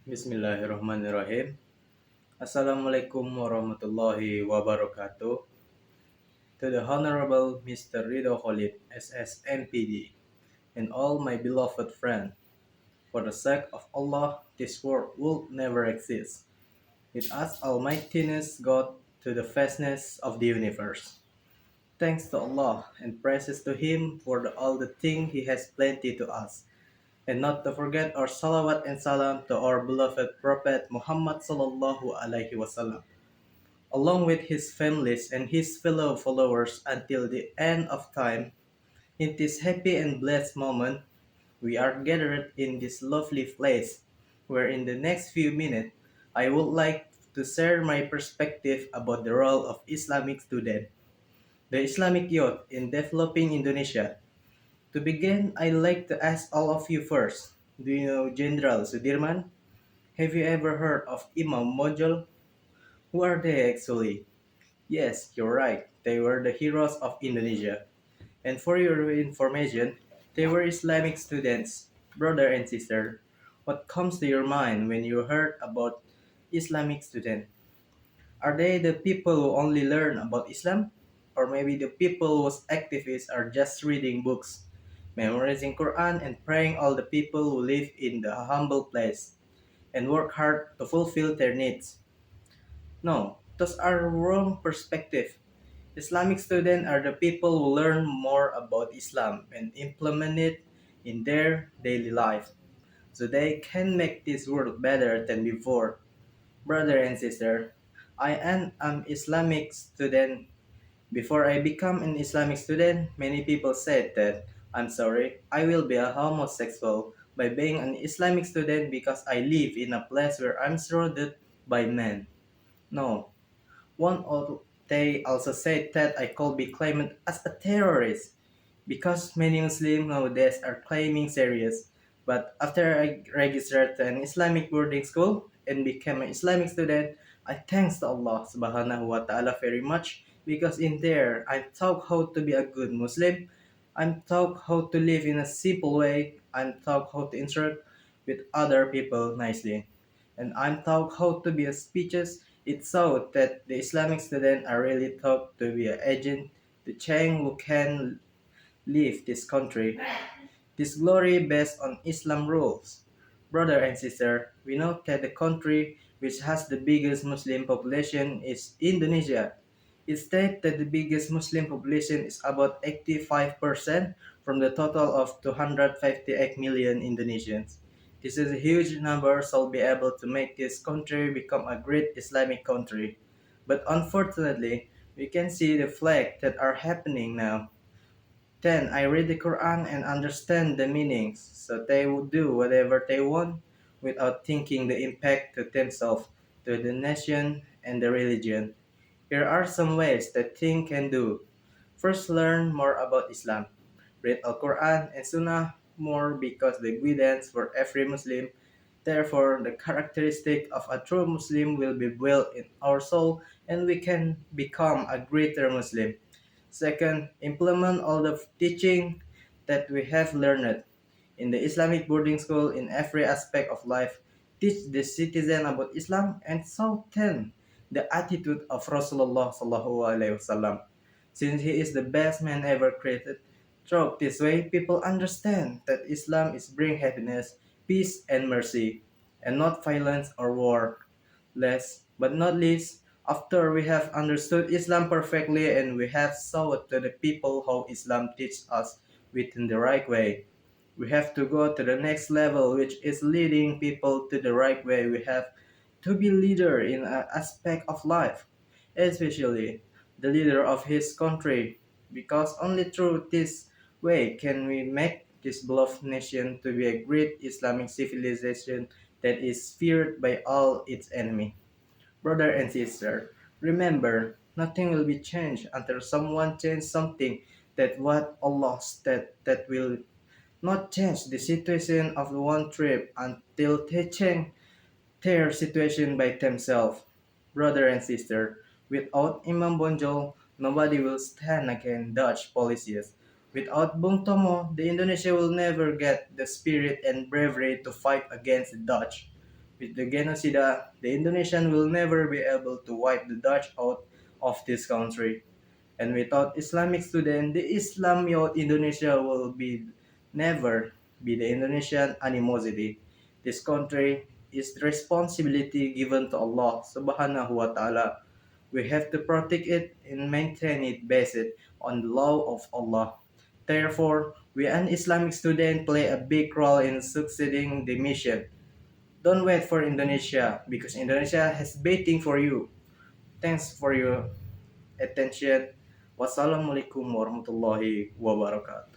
Bismillahirrahmanirrahim. Assalamualaikum warahmatullahi wabarakatuh. To the Honorable Mr. Rido Khalid, SSMPD, and all my beloved friends, for the sake of Allah, this world would never exist. It asks Almightiness God to the vastness of the universe. Thanks to Allah and praises to Him for all the things He has plenty to us. And not to forget our salawat and salam to our beloved Prophet Muhammad sallallahu alaihi wasallam, along with his families and his fellow followers until the end of time. In this happy and blessed moment, we are gathered in this lovely place, where in the next few minutes, I would like to share my perspective about the role of Islamic student, the Islamic youth in developing Indonesia. To begin, I'd like to ask all of you first. Do you know General Sudirman? Have you ever heard of Imam Mojol? Who are they actually? Yes, you're right. They were the heroes of Indonesia. And for your information, they were Islamic students, brother and sister. What comes to your mind when you heard about Islamic student? Are they the people who only learn about Islam? Or maybe the people whose activists are just reading books, memorizing Quran and praying all the people who live in the humble place and work hard to fulfill their needs? No, those are wrong perspective. Islamic students are the people who learn more about Islam and implement it in their daily life so they can make this world better than before. Brother and sister, I am an Islamic student. Before I become an Islamic student, many people said that I'm sorry, I will be a homosexual by being an Islamic student because I live in a place where I'm surrounded by men. No, one of they also said that I could be claimed as a terrorist because many Muslims nowadays are claiming serious. But after I registered to an Islamic boarding school and became an Islamic student, I thanks to Allah subhanahu wa ta'ala very much because in there I'm taught how to be a good Muslim. I'm taught how to live in a simple way. I'm taught how to interact with other people nicely. And I'm taught how to be a speeches. It's so that the Islamic students are really taught to be an agent, the change who can leave this country. This glory based on Islam rules. Brother and sister, we know that the country which has the biggest Muslim population is Indonesia. It states that the biggest Muslim population is about 85% from the total of 258 million Indonesians. This is a huge number, so we'll be able to make this country become a great Islamic country. But unfortunately, we can see the flag that are happening now. Then I read the Quran and understand the meanings, so they would do whatever they want without thinking the impact to themselves, to the nation, and the religion. Here are some ways that thing can do. First, learn more about Islam. Read Al Quran and Sunnah more because the guidance for every Muslim. Therefore, the characteristic of a true Muslim will be built in our soul and we can become a greater Muslim. Second, implement all the teaching that we have learned in the Islamic boarding school in every aspect of life. Teach the citizen about Islam and show them the attitude of Rasulullah sallallahu alaihi wasallam, since he is the best man ever created. Through this way, people understand that Islam is bring happiness, peace, and mercy, and not violence or war. Last but not least, after we have understood Islam perfectly and we have showed to the people how Islam teaches us within the right way, we have to go to the next level, which is leading people to the right way. We have to be leader in an aspect of life, especially the leader of his country, because only through this way can we make this beloved nation to be a great Islamic civilization that is feared by all its enemies. Brother and sister, remember, nothing will be changed until someone changes something that what Allah said that will not change the situation of the one tribe until they change their situation by themselves. Brother and sister, without Imam Bonjol, nobody will stand against Dutch policies. Without Bung Tomo, the Indonesia will never get the spirit and bravery to fight against the Dutch. With the genocide, the Indonesian will never be able to wipe the Dutch out of this country. And without Islamic student, the Islam of Indonesia will be never be the Indonesian animosity. This country is the responsibility given to Allah Subhanahu wa Taala. We have to protect it and maintain it based on the law of Allah. Therefore, we an Islamic student play a big role in succeeding the mission. Don't wait for Indonesia because Indonesia has waiting for you. Thanks for your attention. Wassalamualaikum warahmatullahi wabarakatuh.